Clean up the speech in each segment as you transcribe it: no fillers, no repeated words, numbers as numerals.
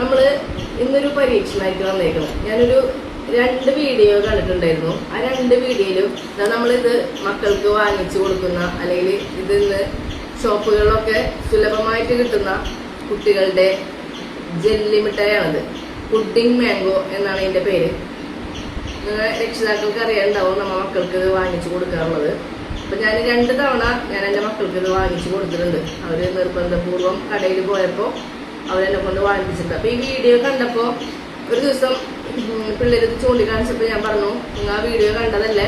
നമ്മള് ഇന്നൊരു പരീക്ഷണമായിട്ട് വന്നേക്കണം. ഞാനൊരു 2 വീഡിയോ കണ്ടിട്ടുണ്ടായിരുന്നു. ആ 2 വീഡിയോയിലും നമ്മളിത് മക്കൾക്ക് വാങ്ങിച്ചു കൊടുക്കുന്ന അല്ലെങ്കിൽ ഇതിന്ന് ഷോപ്പുകളിലൊക്കെ സുലഭമായിട്ട് കിട്ടുന്ന കുട്ടികളുടെ ജെല്ലി മിഠായാണത്. പുഡിംഗ് മാംഗോ എന്നാണ് ഇതിന്റെ പേര്. നിങ്ങൾ രക്ഷിതാക്കൾക്ക് അറിയാനുണ്ടാവും നമ്മ മക്കൾക്ക് ഇത് വാങ്ങിച്ചു കൊടുക്കാറുള്ളത്. അപ്പൊ ഞാൻ 2 തവണ ഞാൻ എൻ്റെ മക്കൾക്ക് ഇത് വാങ്ങിച്ചു കൊടുത്തിട്ടുണ്ട്. അവര് നിർബന്ധപൂർവ്വം കടയിൽ പോയപ്പോൾ അവരെന്നെ കൊണ്ട് വാങ്ങിച്ചിട്ടുണ്ട്. അപ്പൊ ഈ വീഡിയോ കണ്ടപ്പോ ഒരു ദിവസം പിള്ളേർ ചൂണ്ടിക്കാണിച്ചപ്പോൾ ഞാൻ പറഞ്ഞു, നിങ്ങൾ ആ വീഡിയോ കണ്ടതല്ലേ,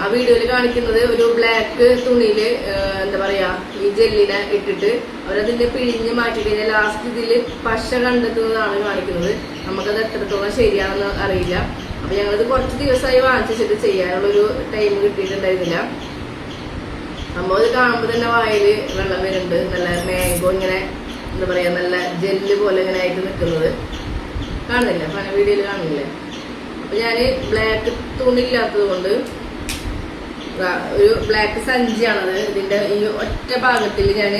ആ വീഡിയോയിൽ കാണിക്കുന്നത് ഒരു ബ്ലാക്ക് തുണിയില് എന്താ പറയാ ഈ ജെല്ലിനെ ഇട്ടിട്ട് അവരതിന്റെ പിഴിഞ്ഞ് മാറ്റി കഴിഞ്ഞാൽ ലാസ്റ്റ് ഇതില് പശ കണ്ടെത്തുന്നതാണ് കാണിക്കുന്നത്. നമുക്കത് എത്രത്തോളം ശരിയാണെന്ന് അറിയില്ല. അപ്പൊ ഞങ്ങളിത് കുറച്ച് ദിവസമായി വാങ്ങിച്ചിട്ട് ചെയ്യാനുള്ളൊരു ടൈം കിട്ടിയിട്ടുണ്ടായിരുന്നില്ല. നമ്മൾ ഇത് കാണുമ്പോൾ തന്നെ വായില് വെള്ളം വരുന്നുണ്ട്. നല്ല മാംഗോ ഇങ്ങനെ എന്താ പറയാ നല്ല ജെല്ല് പോലെ ഇങ്ങനെ ആയിട്ട് നിൽക്കുന്നത് കാണുന്നില്ല, പല വീഡിയോയിൽ കാണില്ലേ. അപ്പൊ ഞാന് ബ്ലാക്ക് തുണി ഇല്ലാത്തത് കൊണ്ട് ഒരു ബ്ലാക്ക് സഞ്ചിയാണത്. ഇതിന്റെ ഈ ഒറ്റ ഭാഗത്തിൽ ഞാൻ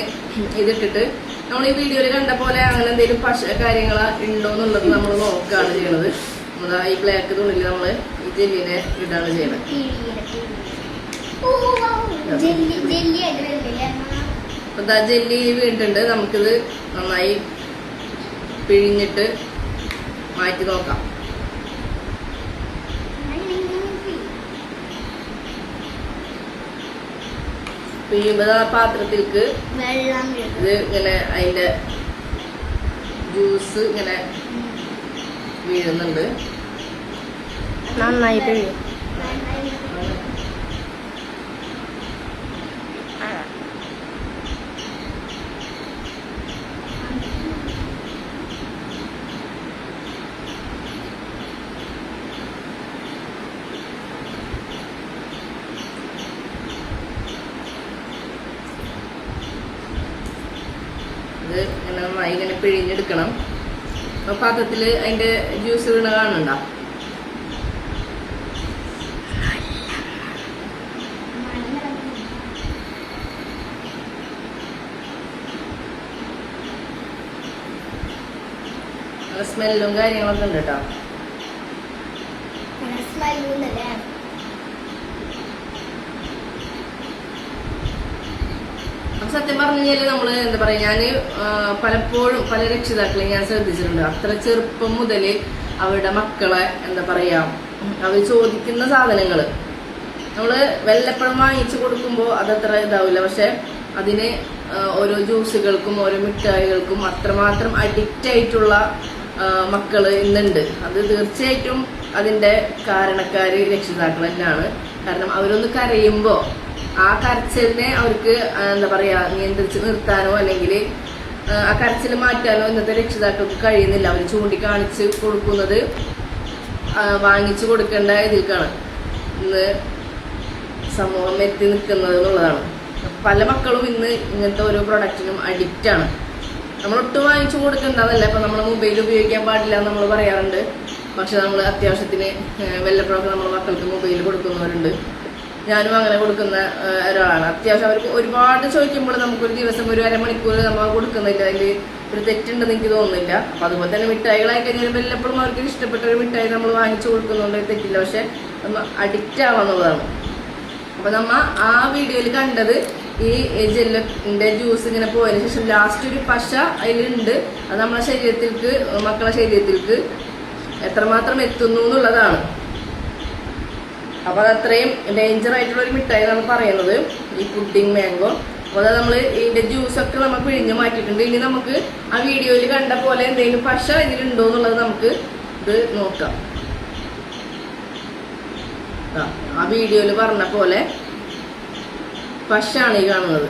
ഇതിട്ടിട്ട് നമ്മൾ ഈ വീഡിയോയിൽ കണ്ട പോലെ അങ്ങനെ എന്തെങ്കിലും പശ കാര്യങ്ങൾ ഉണ്ടോ എന്നുള്ളത് നമ്മൾ നോക്കുകയാണ് ചെയ്യണത്. നമ്മൾ ഈ ബ്ലാക്ക് തുണിയിൽ നമ്മൾ ഈ ജെല്ലിനെ ഇടാണ് ചെയ്യണത്. അപ്പൊ ജെല്ലി വീണിട്ടുണ്ട്. നമുക്കിത് നന്നായി പിഴിഞ്ഞിട്ട് മാറ്റി നോക്കാം. പിഴിയുമ്പോൾ പാത്രത്തിലേക്ക് ഇത് ഇങ്ങനെ അതിന്റെ ജ്യൂസ് ഇങ്ങനെ വീഴുന്നുണ്ട്. നന്നായി പിഴിയും. ഇത് ഇങ്ങനെ നന്നായി ഇങ്ങനെ പിഴിഞ്ഞെടുക്കണം. അപ്പൊ പാത്രത്തില് അതിന്റെ ജ്യൂസ് വീണ കാണണ്ട. സ്മെല്ലും കാര്യങ്ങളൊക്കെ ഉണ്ട് കേട്ടോ. സത്യം പറഞ്ഞു കഴിഞ്ഞാല് നമ്മള് എന്താ പറയാ, ഞാന് പലപ്പോഴും പല രക്ഷിതാക്കളെയും ഞാൻ ശ്രദ്ധിച്ചിട്ടുണ്ട്. അത്ര ചെറുപ്പം മുതല് അവരുടെ മക്കളെ എന്താ പറയാ അവർ ചോദിക്കുന്ന സാധനങ്ങള് നമ്മള് വല്ലപ്പഴം വാങ്ങിച്ചു കൊടുക്കുമ്പോ അതത്ര ഇതാവില്ല. പക്ഷെ അതിന് ഓരോ ജ്യൂസുകൾക്കും ഓരോ മിഠായികൾക്കും അത്രമാത്രം അഡിക്റ്റ് ആയിട്ടുള്ള മക്കള് ഇന്നുണ്ട്. അത് തീർച്ചയായിട്ടും അതിന്റെ കാരണക്കാര് രക്ഷിതാക്കൾ തന്നെയാണ്. കാരണം അവരൊന്ന് കരയുമ്പോ ആ കരച്ചിലിനെ അവർക്ക് എന്താ പറയാ നിയന്ത്രിച്ച് നിർത്താനോ അല്ലെങ്കിൽ ആ കരച്ചിൽ മാറ്റാനോ ഇന്നത്തെ രക്ഷിതാക്കൾക്ക് കഴിയുന്നില്ല. അവർ ചൂണ്ടിക്കാണിച്ച് കൊടുക്കുന്നത് വാങ്ങിച്ചു കൊടുക്കേണ്ട ഇതിൽക്കാണ് ഇന്ന് സമൂഹം എത്തി നിൽക്കുന്നത് എന്നുള്ളതാണ്. പല മക്കളും ഇന്ന് ഇങ്ങനത്തെ ഓരോ പ്രൊഡക്റ്റിനും അഡിക്റ്റാണ്. നമ്മളൊട്ടും വാങ്ങിച്ചു കൊടുക്കേണ്ടതല്ല. ഇപ്പൊ നമ്മൾ മൊബൈൽ ഉപയോഗിക്കാൻ പാടില്ല എന്ന് നമ്മൾ പറയാറുണ്ട്. പക്ഷെ നമ്മൾ അത്യാവശ്യത്തിന് വല്ലപ്പോഴൊക്കെ നമ്മൾ മക്കൾക്ക് മൊബൈൽ കൊടുക്കുന്നവരുണ്ട്. ഞാനും അങ്ങനെ കൊടുക്കുന്ന ഒരാളാണ്. അത്യാവശ്യം അവർക്ക് ഒരുപാട് ചോദിക്കുമ്പോൾ നമുക്കൊരു ദിവസം ഒരു അരമണിക്കൂർ നമ്മൾ കൊടുക്കുന്നില്ല. അതിൽ ഒരു തെറ്റുണ്ടെന്ന് എനിക്ക് തോന്നുന്നില്ല. അപ്പൊ അതുപോലെ തന്നെ മിഠായികളായി കഴിഞ്ഞാൽ വല്ലപ്പോഴും അവർക്ക് ഇഷ്ടപ്പെട്ട ഒരു മിഠായി നമ്മൾ വാങ്ങിച്ചു കൊടുക്കുന്നുണ്ട്, തെറ്റില്ല. പക്ഷെ നമ്മൾ അഡിക്റ്റ് ആവാന്നുള്ളതാണ്. അപ്പൊ നമ്മ ആ വീഡിയോയിൽ കണ്ടത് ഈ ജെല്ലിന്റെ ജ്യൂസ് ഇങ്ങനെ പോയതിനു ശേഷം ലാസ്റ്റ് ഒരു പശ അതിലുണ്ട്. അത് നമ്മളെ ശരീരത്തിലേക്ക് മക്കളെ ശരീരത്തിലേക്ക് എത്രമാത്രം എത്തുന്നു എന്നുള്ളതാണ്. അപ്പൊ അത് അത്രയും ഡേഞ്ചർ ആയിട്ടുള്ള ഒരു മിഠായി എന്നാണ് പറയുന്നത് ഈ പുഡിംഗ് മാംഗോ. അപ്പൊ അത് നമ്മൾ ഇതിന്റെ ജ്യൂസൊക്കെ നമ്മൾ പിഴിഞ്ഞ് മാറ്റിയിട്ടുണ്ട്. ഇനി നമുക്ക് ആ വീഡിയോയിൽ കണ്ട പോലെ എന്തെങ്കിലും പശ ഇതിലുണ്ടോ എന്നുള്ളത് നമുക്ക് ഇത് നോക്കാം. ആ വീഡിയോയിൽ പറഞ്ഞ പോലെ പശാണ് ഈ കാണുന്നത്.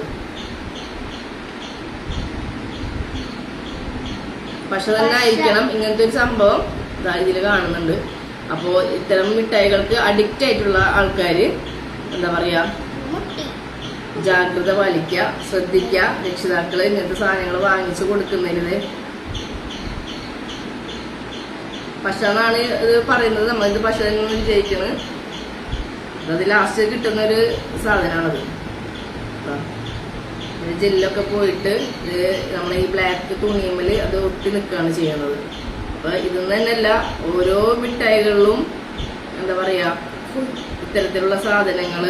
പശ തന്നെ ആയിരിക്കണം. ഇങ്ങനത്തെ ഒരു സംഭവം ഇതിൽ കാണുന്നുണ്ട്. അപ്പോൾ ഇത്തരം മിഠായികൾക്ക് അഡിക്റ്റ് ആയിട്ടുള്ള ആൾക്കാര് എന്താ പറയാ ജാഗ്രത പാലിക്കുക, ശ്രദ്ധിക്കുക. രക്ഷിതാക്കള് ഇങ്ങനത്തെ സാധനങ്ങൾ വാങ്ങിച്ചു കൊടുക്കുന്നതിന് പശ എന്നാണ് ഇത് പറയുന്നത്. നമ്മളിത് പശ എന്ന് വിജയിക്കുന്നത്. അത് ലാസ്റ്റ് കിട്ടുന്ന ഒരു സാധനമാണത്. ജെല്ലൊക്കെ പോയിട്ട് ഇത് നമ്മൾ ഈ ബ്ലാക്ക് തുണിയമ്മൽ അത് ഒട്ടി നിൽക്കുകയാണ് ചെയ്യുന്നത്. അപ്പോൾ ഇതൊന്നും തന്നെയല്ല, ഓരോ മിഠായികളിലും എന്താ പറയുക ഇത്തരത്തിലുള്ള സാധനങ്ങൾ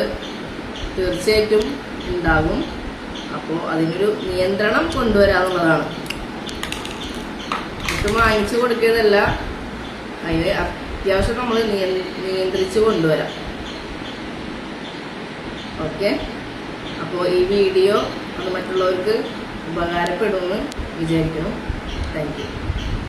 തീർച്ചയായിട്ടും ഉണ്ടാകും. അപ്പോൾ അതിനൊരു നിയന്ത്രണം കൊണ്ടുവരാന്നുള്ളതാണ്. ഇത് വാങ്ങിച്ചു കൊടുക്കുന്നതല്ല, അതിന് അത്യാവശ്യം നമ്മൾ നിയന്ത്രിച്ച് കൊണ്ടുവരാം. ഓക്കെ, അപ്പോൾ ഈ വീഡിയോ അത് മറ്റുള്ളവർക്ക് ഉപകാരപ്പെടുമെന്ന് വിചാരിക്കണം. Thank you.